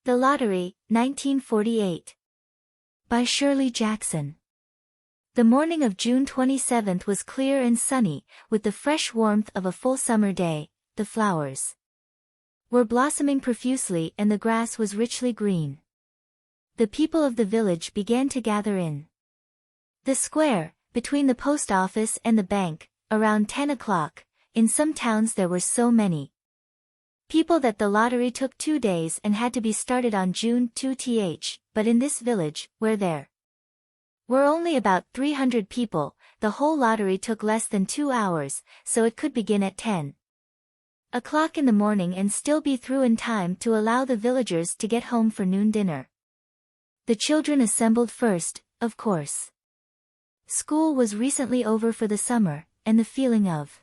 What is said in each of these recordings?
The Lottery, 1948. By Shirley Jackson. The morning of June 27 was clear and sunny, with the fresh warmth of a full summer day. The flowers were blossoming profusely and the grass was richly green. The people of the village began to gather in the square, between the post office and the bank, around 10 o'clock. In some towns there were so many people that the lottery took 2 days and had to be started on June 2th, but in this village, where there were only about 300 people, the whole lottery took less than 2 hours, so it could begin at 10 o'clock in the morning and still be through in time to allow the villagers to get home for noon dinner. The children assembled first, of course. School was recently over for the summer, and the feeling of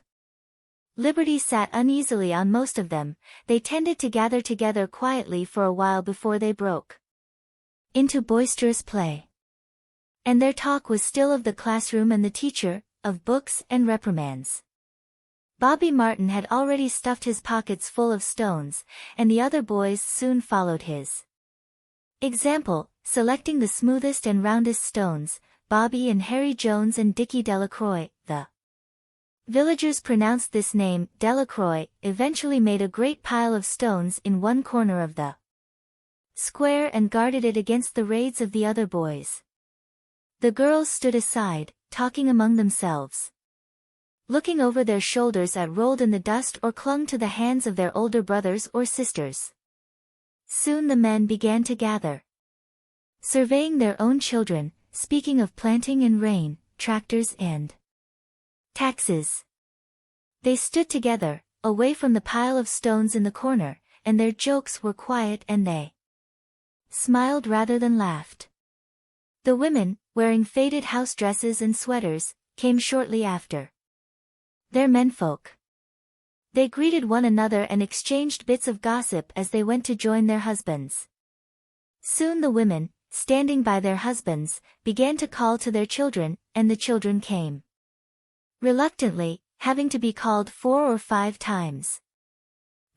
liberty sat uneasily on most of them. They tended to gather together quietly for a while before they broke into boisterous play. And their talk was still of the classroom and the teacher, of books and reprimands. Bobby Martin had already stuffed his pockets full of stones, and the other boys soon followed his example, selecting the smoothest and roundest stones. Bobby and Harry Jones and Dickie Delacroix, the villagers pronounced this name, Delacroix, eventually made a great pile of stones in one corner of the square and guarded it against the raids of the other boys. The girls stood aside, talking among themselves, looking over their shoulders at rolled in the dust or clung to the hands of their older brothers or sisters. Soon the men began to gather, surveying their own children, speaking of planting and rain, tractors and taxes. They stood together, away from the pile of stones in the corner, and their jokes were quiet and they smiled rather than laughed. The women, wearing faded house dresses and sweaters, came shortly after their menfolk. They greeted one another and exchanged bits of gossip as they went to join their husbands. Soon the women, standing by their husbands, began to call to their children, and the children came. Reluctantly, having to be called 4 or 5 times.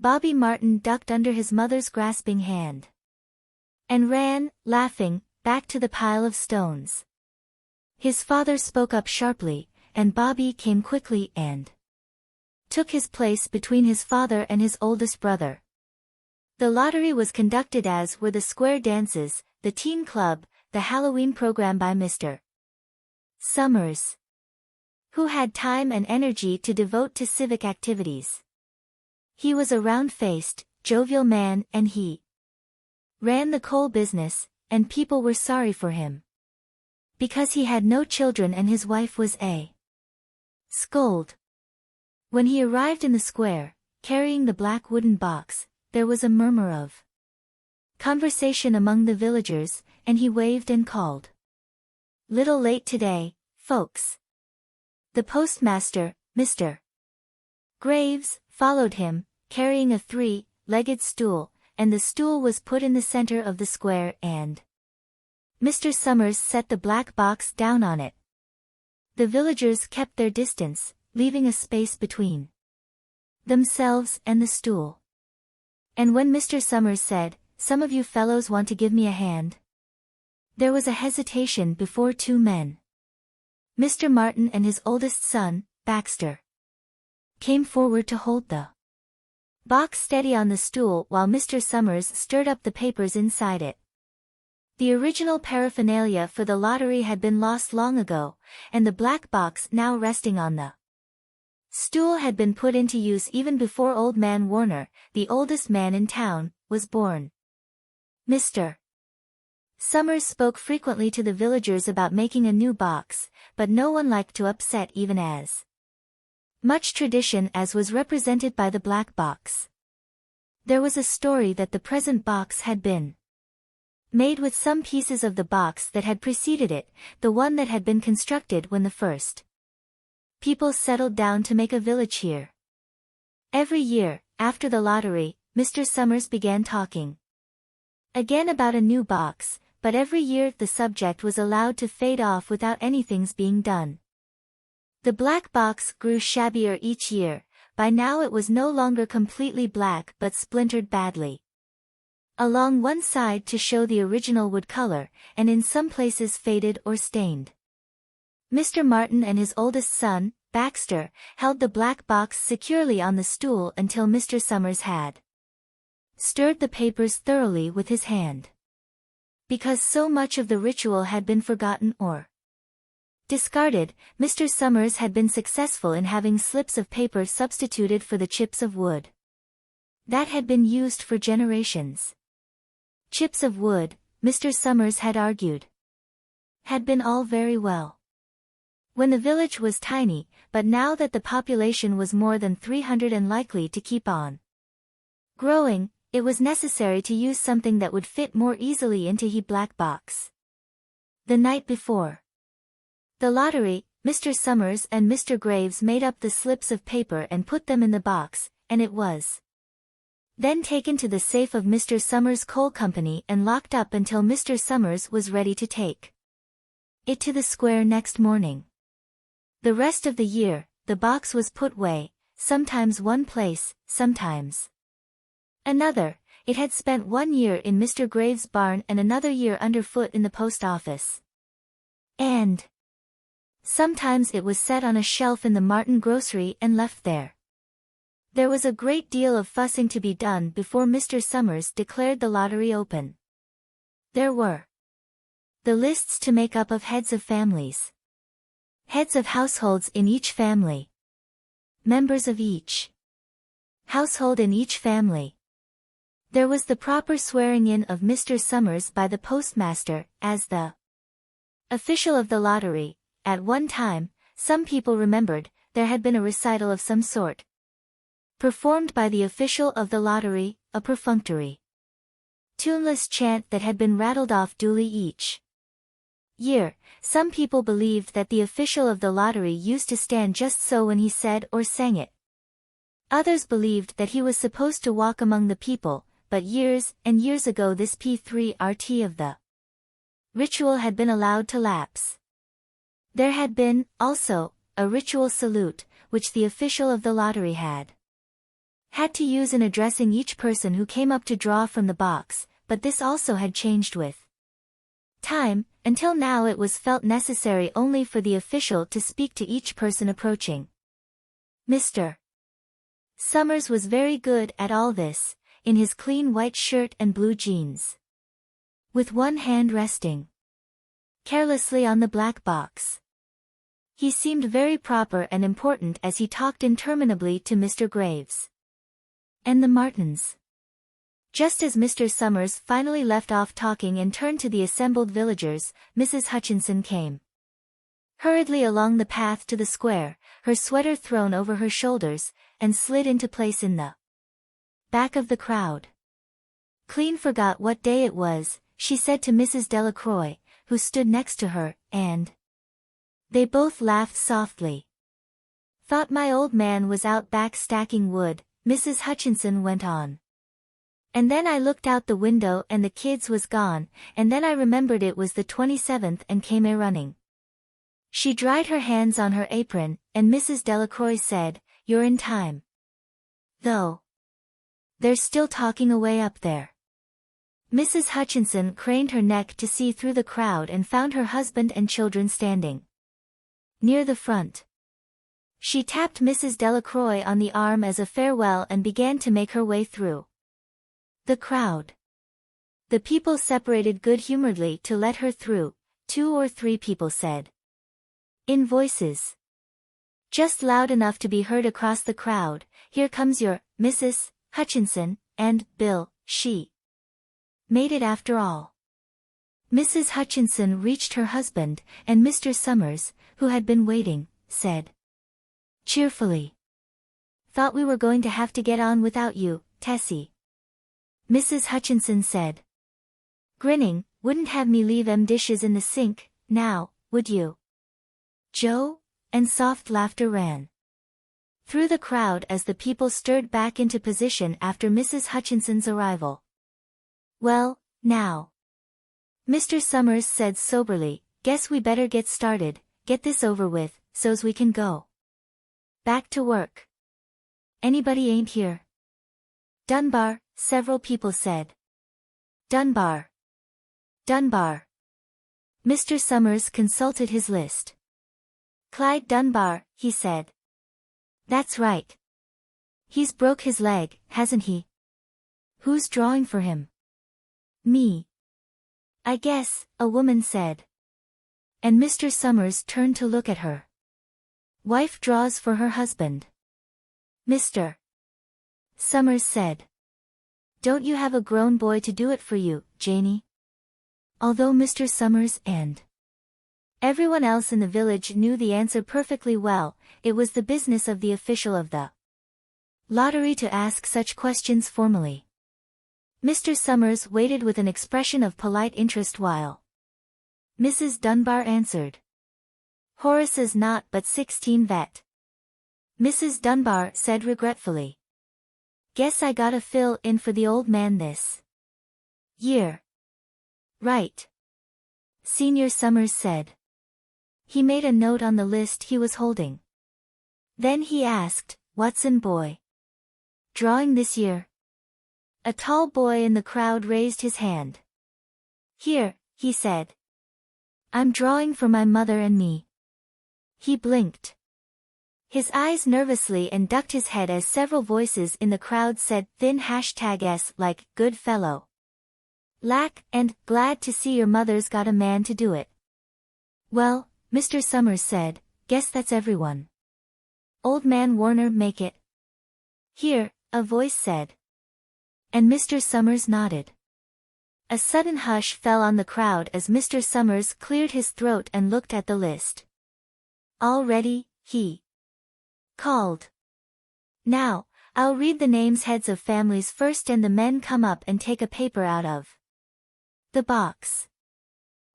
Bobby Martin ducked under his mother's grasping hand and ran, laughing, back to the pile of stones. His father spoke up sharply, and Bobby came quickly and took his place between his father and his oldest brother. The lottery was conducted as were the square dances, the teen club, the Halloween program by Mr. Summers, who had time and energy to devote to civic activities. He was a round-faced, jovial man and he ran the coal business, and people were sorry for him, because he had no children and his wife was a scold. When he arrived in the square, carrying the black wooden box, there was a murmur of conversation among the villagers, and he waved and called, "Little late today, folks." The postmaster, Mr. Graves, followed him, carrying a 3-legged stool, and the stool was put in the center of the square and Mr. Summers set the black box down on it. The villagers kept their distance, leaving a space between themselves and the stool. And when Mr. Summers said, "Some of you fellows want to give me a hand?" there was a hesitation before 2 men. Mr. Martin and his oldest son, Baxter, came forward to hold the box steady on the stool while Mr. Summers stirred up the papers inside it. The original paraphernalia for the lottery had been lost long ago, and the black box now resting on the stool had been put into use even before Old Man Warner, the oldest man in town, was born. Mr. Summers spoke frequently to the villagers about making a new box, but no one liked to upset even as much tradition as was represented by the black box. There was a story that the present box had been made with some pieces of the box that had preceded it, the one that had been constructed when the first people settled down to make a village here. Every year, after the lottery, Mr. Summers began talking again about a new box, but every year the subject was allowed to fade off without anything's being done. The black box grew shabbier each year. By now it was no longer completely black but splintered badly. along one side to show the original wood color, and in some places faded or stained. Mr. Martin and his oldest son, Baxter, held the black box securely on the stool until Mr. Summers had stirred the papers thoroughly with his hand. Because so much of the ritual had been forgotten or discarded, Mr. Summers had been successful in having slips of paper substituted for the chips of wood that had been used for generations. Chips of wood, Mr. Summers had argued, had been all very well when the village was tiny, but now that the population was more than 300 and likely to keep on growing, it was necessary to use something that would fit more easily into the black box. The night before the lottery, Mr. Summers and Mr. Graves made up the slips of paper and put them in the box, and it was then taken to the safe of Mr. Summers' coal company and locked up until Mr. Summers was ready to take it to the square next morning. The rest of the year, the box was put away, sometimes one place, sometimes another. It had spent 1 year in Mr. Graves' barn and another year underfoot in the post office. And sometimes it was set on a shelf in the Martin grocery and left there. There was a great deal of fussing to be done before Mr. Summers declared the lottery open. There were the lists to make up of heads of families, heads of households in each family, members of each household in each family. There was the proper swearing-in of Mr. Summers by the postmaster, as the official of the lottery. At one time, some people remembered, there had been a recital of some sort performed by the official of the lottery, a perfunctory, tuneless chant that had been rattled off duly each year. Some people believed that the official of the lottery used to stand just so when he said or sang it. Others believed that he was supposed to walk among the people, but years and years ago this P3RT of the ritual had been allowed to lapse. There had been, also, a ritual salute, which the official of the lottery had to use in addressing each person who came up to draw from the box, but this also had changed with time. Until now it was felt necessary only for the official to speak to each person approaching. Mr. Summers was very good at all this, in his clean white shirt and blue jeans, with one hand resting carelessly on the black box. He seemed very proper and important as he talked interminably to Mr. Graves and the Martins. Just as Mr. Summers finally left off talking and turned to the assembled villagers, Mrs. Hutchinson came hurriedly along the path to the square, her sweater thrown over her shoulders, and slid into place in the back of the crowd. Clean forgot what day it was, she said to Mrs. Delacroix, who stood next to her, and they both laughed softly. Thought my old man was out back stacking wood, Mrs. Hutchinson went on. And then I looked out the window and the kids was gone, and then I remembered it was the 27th and came running. She dried her hands on her apron, and Mrs. Delacroix said, "You're in time. Though they're still talking away up there." Mrs. Hutchinson craned her neck to see through the crowd and found her husband and children standing near the front. She tapped Mrs. Delacroix on the arm as a farewell and began to make her way through the crowd. The people separated good-humoredly to let her through, 2 or 3 people said, in voices just loud enough to be heard across the crowd, "Here comes your Mrs. Hutchinson," and "Bill, she made it after all." Mrs. Hutchinson reached her husband, and Mr. Summers, who had been waiting, said cheerfully, "Thought we were going to have to get on without you, Tessie." Mrs. Hutchinson said, grinning, "Wouldn't have me leave them dishes in the sink, now, would you, Joe?" And soft laughter ran through the crowd as the people stirred back into position after Mrs. Hutchinson's arrival. "Well, now," Mr. Summers said soberly, "guess we better get started, get this over with, so's we can go back to work. Anybody ain't here?" "Dunbar," several people said. Dunbar. Dunbar. Mr. Summers consulted his list. Clyde Dunbar, he said. That's right. He's broke his leg, hasn't he? Who's drawing for him? Me. I guess, a woman said. And Mr. Summers turned to look at her. Wife draws for her husband. Mr. Summers said. Don't you have a grown boy to do it for you, Janie? Although Mr. Summers and everyone else in the village knew the answer perfectly well, it was the business of the official of the lottery to ask such questions formally. Mr. Summers waited with an expression of polite interest while Mrs. Dunbar answered. Horace is not but 16 vet. Mrs. Dunbar said regretfully. Guess I gotta fill in for the old man this year. Right. Senior Summers said. He made a note on the list he was holding. Then he asked, Watson boy. Drawing this year? A tall boy in the crowd raised his hand. Here, he said. I'm drawing for my mother and me. He blinked his eyes nervously and ducked his head as several voices in the crowd said thin #s like, good fellow. Lack, and, glad to see your mother's got a man to do it. Well, Mr. Summers said, guess that's everyone. Old man Warner make it. Here, a voice said. And Mr. Summers nodded. A sudden hush fell on the crowd as Mr. Summers cleared his throat and looked at the list. All ready, he called. Now, I'll read the names heads of families first and the men come up and take a paper out of the box.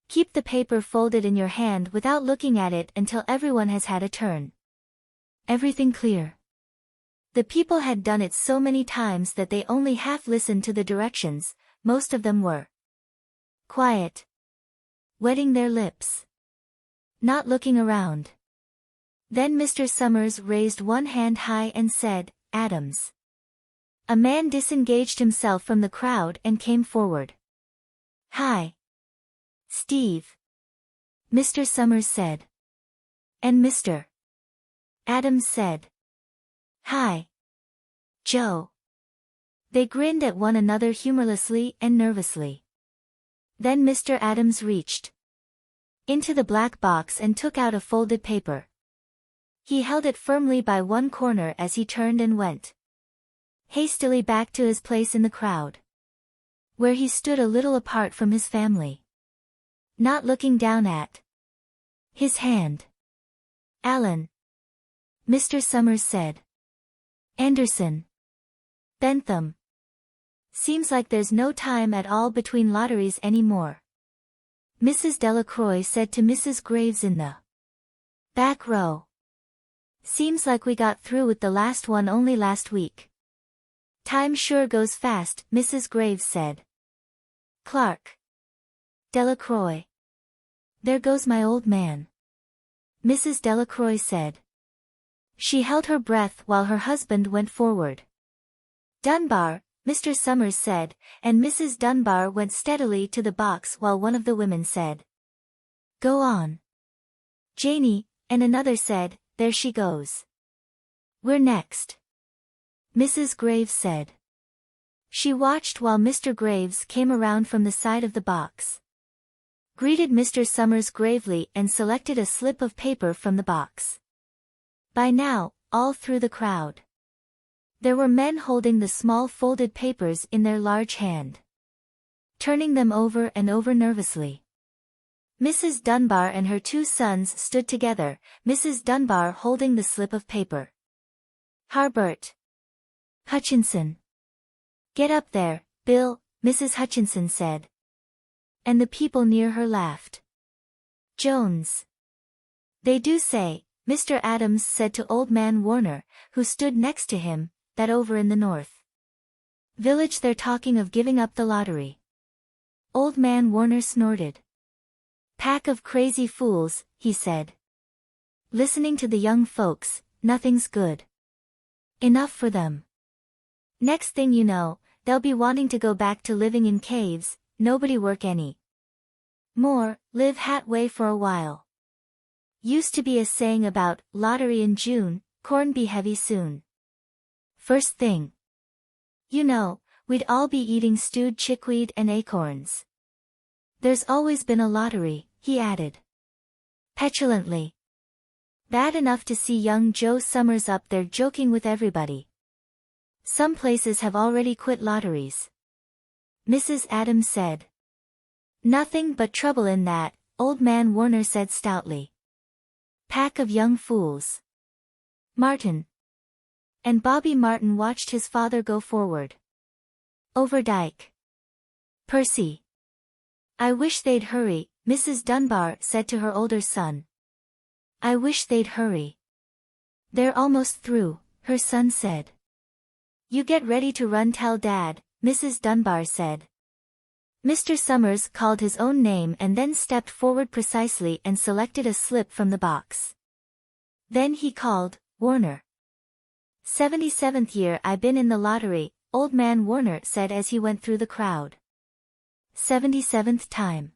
Keep the paper folded in your hand without looking at it until everyone has had a turn. Everything clear? The people had done it so many times that they only half listened to the directions, most of them were quiet, wetting their lips, not looking around. Then Mr. Summers raised one hand high and said, Adams. A man disengaged himself from the crowd and came forward. Hi. Steve. Mr. Summers said. And Mr. Adams said. Hi. Joe. They grinned at one another humorlessly and nervously. Then Mr. Adams reached into the black box and took out a folded paper. He held it firmly by one corner as he turned and went hastily back to his place in the crowd, where he stood a little apart from his family, not looking down at his hand. Allen. Mr. Summers said. Anderson. Bentham. Seems like there's no time at all between lotteries anymore. Mrs. Delacroix said to Mrs. Graves in the back row. Seems like we got through with the last one only last week. Time sure goes fast, Mrs. Graves said. Clark. Delacroix. There goes my old man. Mrs. Delacroix said. She held her breath while her husband went forward. Dunbar, Mr. Summers said, and Mrs. Dunbar went steadily to the box while one of the women said. Go on. Janie, and another said, there she goes. We're next. Mrs. Graves said. She watched while Mr. Graves came around from the side of the box, greeted Mr. Summers gravely and selected a slip of paper from the box. By now, all through the crowd, there were men holding the small folded papers in their large hand, turning them over and over nervously. Mrs. Dunbar and her two sons stood together, Mrs. Dunbar holding the slip of paper. Harbert. Hutchinson. Get up there, Bill, Mrs. Hutchinson said. And the people near her laughed. Jones. They do say, Mr. Adams said to old man Warner, who stood next to him, that over in the north village they're talking of giving up the lottery. Old man Warner snorted. Pack of crazy fools, he said. Listening to the young folks, nothing's good enough for them. Next thing you know, they'll be wanting to go back to living in caves, nobody work any more, live hat way for a while. Used to be a saying about, lottery in June, corn be heavy soon. First thing you know, we'd all be eating stewed chickweed and acorns. There's always been a lottery, he added petulantly. Bad enough to see young Joe Summers up there joking with everybody. Some places have already quit lotteries. Mrs. Adams said. Nothing but trouble in that, old man Warner said stoutly. Pack of young fools. Martin and Bobby Martin watched his father go forward. Over dike. Percy. I wish they'd hurry, Mrs. Dunbar said to her older son. I wish they'd hurry. They're almost through, her son said. You get ready to run tell Dad, Mrs. Dunbar said. Mr. Summers called his own name and then stepped forward precisely and selected a slip from the box. Then he called, Warner. 77th year I been in the lottery, old man Warner said as he went through the crowd. 77th time.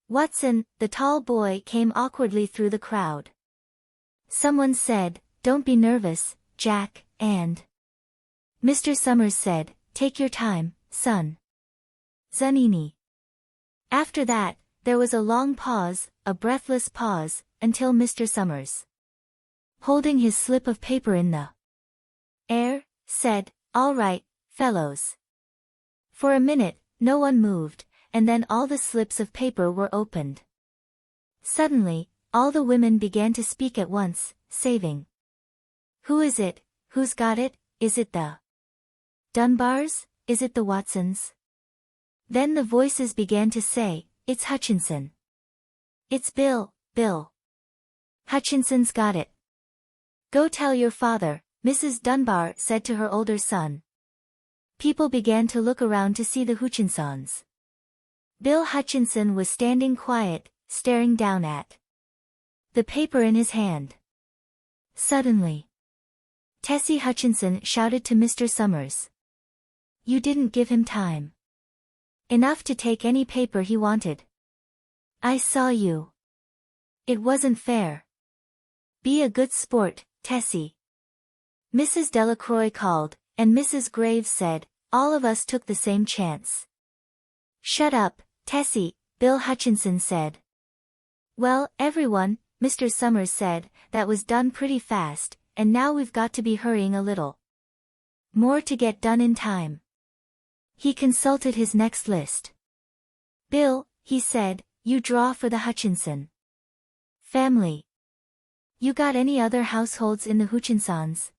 Watson, the tall boy, came awkwardly through the crowd. Someone said, don't be nervous, Jack, and Mr. Summers said, take your time, son. Zanini. After that, there was a long pause, a breathless pause, until Mr. Summers, holding his slip of paper in the air, said, all right, fellows. For a minute, no one moved, and then all the slips of paper were opened. Suddenly, all the women began to speak at once, saving. Who is it? Who's got it? Is it the Dunbars? Is it the Watsons? Then the voices began to say, it's Hutchinson. It's Bill. Hutchinson's got it. Go tell your father, Mrs. Dunbar said to her older son. People began to look around to see the Hutchinsons. Bill Hutchinson was standing quiet, staring down at the paper in his hand. Suddenly, Tessie Hutchinson shouted to Mr. Summers. You didn't give him time enough to take any paper he wanted. I saw you. It wasn't fair. Be a good sport, Tessie. Mrs. Delacroix called, and Mrs. Graves said, all of us took the same chance. Shut up, Tessie, Bill Hutchinson said. Well, everyone, Mr. Summers said, that was done pretty fast, and now we've got to be hurrying a little more to get done in time. He consulted his next list. Bill, he said, you draw for the Hutchinson family. You got any other households in the Hutchinsons?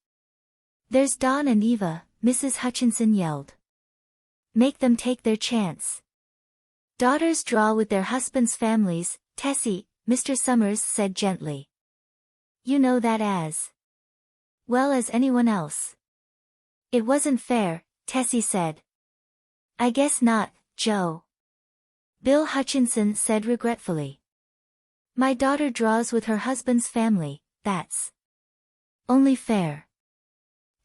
There's Don and Eva, Mrs. Hutchinson yelled. Make them take their chance. Daughters draw with their husbands' families, Tessie, Mr. Summers said gently. You know that as well as anyone else. It wasn't fair, Tessie said. I guess not, Joe. Bill Hutchinson said regretfully. My daughter draws with her husband's family, that's only fair.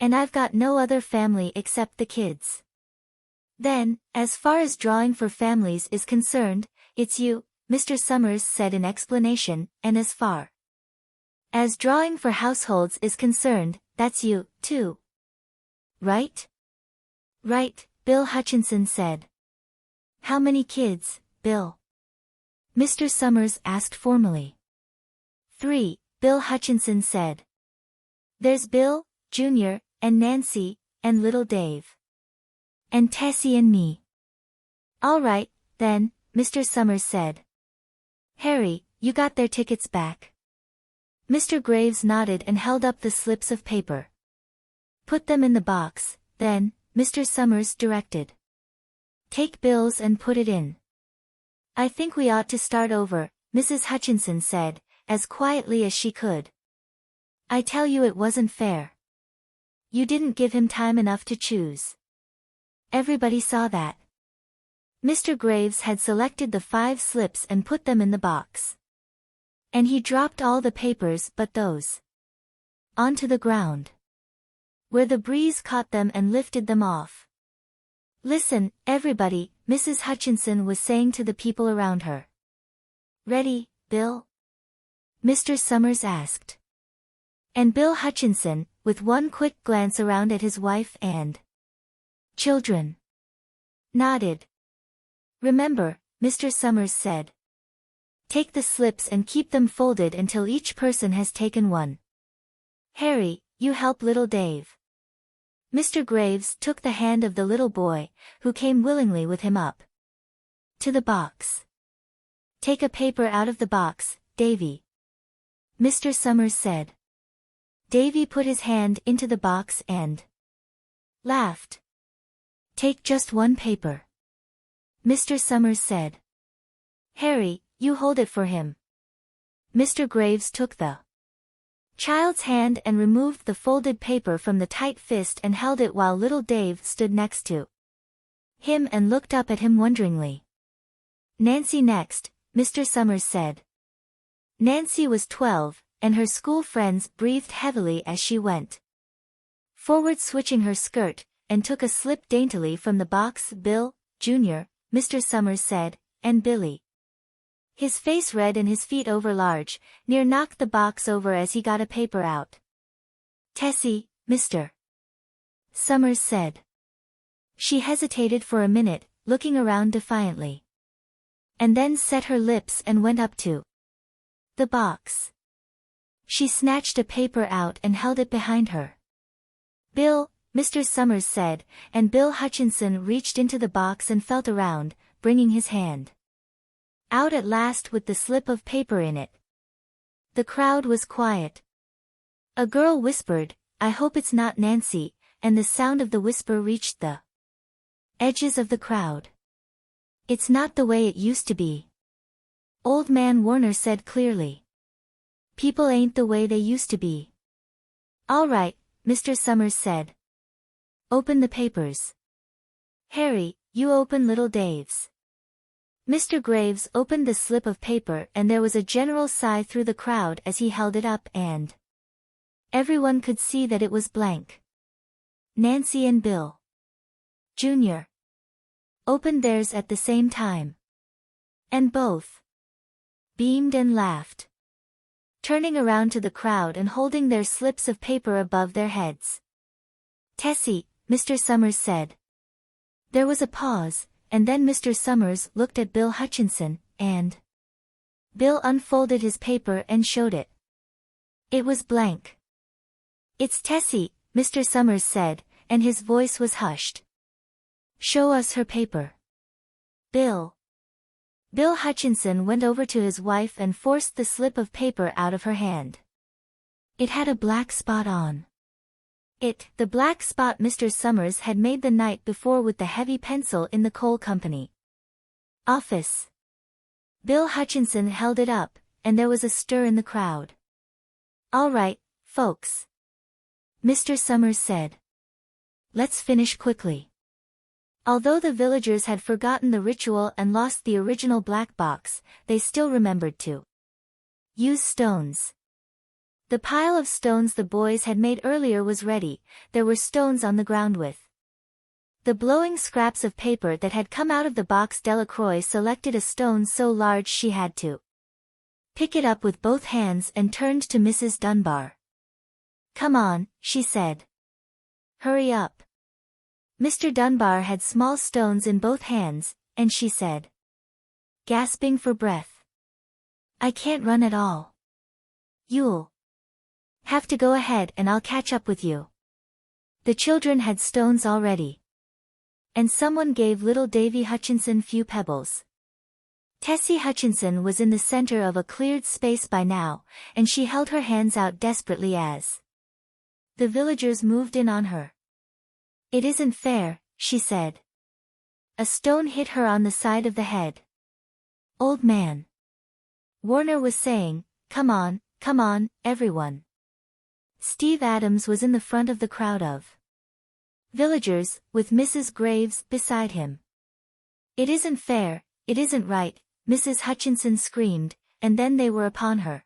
And I've got no other family except the kids. Then, as far as drawing for families is concerned, it's you, Mr. Summers said in explanation, and as far as drawing for households is concerned, that's you, too. Right? Right, Bill Hutchinson said. How many kids, Bill? Mr. Summers asked formally. 3, Bill Hutchinson said. There's Bill, Jr., and Nancy, and little Dave. And Tessie and me. All right, then, Mr. Summers said. Harry, you got their tickets back? Mr. Graves nodded and held up the slips of paper. Put them in the box, then, Mr. Summers directed. Take Bill's and put it in. I think we ought to start over, Mrs. Hutchinson said, as quietly as she could. I tell you it wasn't fair. You didn't give him time enough to choose. Everybody saw that. Mr. Graves had selected the 5 slips and put them in the box. And he dropped all the papers but those onto the ground, where the breeze caught them and lifted them off. Listen, everybody, Mrs. Hutchinson was saying to the people around her. "Ready, Bill?" Mr. Summers asked. And Bill Hutchinson, with one quick glance around at his wife and children, nodded. "Remember," Mr. Summers said. "Take the slips and keep them folded until each person has taken one. Harry, you help little Dave." Mr. Graves took the hand of the little boy, who came willingly with him up to the box. "Take a paper out of the box, Davy," Mr. Summers said. Davy put his hand into the box and laughed. "Take just one paper," Mr. Summers said. "Harry, you hold it for him." Mr. Graves took the child's hand and removed the folded paper from the tight fist and held it while little Dave stood next to him and looked up at him wonderingly. "Nancy next," Mr. Summers said. Nancy was 12, and her school friends breathed heavily as she went forward, switching her skirt, and took a slip daintily from the box. "Bill, Jr., Mr. Summers said, and Billy." His face red and his feet over large, near knocked the box over as he got a paper out. "Tessie, Mr. Summers said." She hesitated for a minute, looking around defiantly. And then set her lips and went up to the box. She snatched a paper out and held it behind her. "Bill," Mr. Summers said, and Bill Hutchinson reached into the box and felt around, bringing his hand out at last with the slip of paper in it. The crowd was quiet. A girl whispered, "I hope it's not Nancy," and the sound of the whisper reached the edges of the crowd. "It's not the way it used to be," Old Man Warner said clearly. "People ain't the way they used to be." "All right," Mr. Summers said. "Open the papers. Harry, you open little Dave's." Mr. Graves opened the slip of paper and there was a general sigh through the crowd as he held it up and everyone could see that it was blank. Nancy and Bill Jr. opened theirs at the same time. And both beamed and laughed, turning around to the crowd and holding their slips of paper above their heads. "Tessie," Mr. Summers said. There was a pause, and then Mr. Summers looked at Bill Hutchinson, and Bill unfolded his paper and showed it. It was blank. "It's Tessie," Mr. Summers said, and his voice was hushed. "Show us her paper." Bill Hutchinson went over to his wife and forced the slip of paper out of her hand. It had a black spot on it, the black spot Mr. Summers had made the night before with the heavy pencil in the coal company office. Bill Hutchinson held it up, and there was a stir in the crowd. "All right, folks," Mr. Summers said. "Let's finish quickly." Although the villagers had forgotten the ritual and lost the original black box, they still remembered to use stones. The pile of stones the boys had made earlier was ready. There were stones on the ground with the blowing scraps of paper that had come out of the box. Delacroix selected a stone so large she had to pick it up with both hands and turned to Mrs. Dunbar. "Come on," she said. "Hurry up." Mr. Dunbar had small stones in both hands, and she said, gasping for breath, "I can't run at all. You'll have to go ahead and I'll catch up with you." The children had stones already. And someone gave little Davy Hutchinson few pebbles. Tessie Hutchinson was in the center of a cleared space by now, and she held her hands out desperately as the villagers moved in on her. "It isn't fair," she said. A stone hit her on the side of the head. "Old Man Warner was saying, come on, everyone." Steve Adams was in the front of the crowd of villagers, with Mrs. Graves beside him. "It isn't fair, it isn't right," Mrs. Hutchinson screamed, and then they were upon her.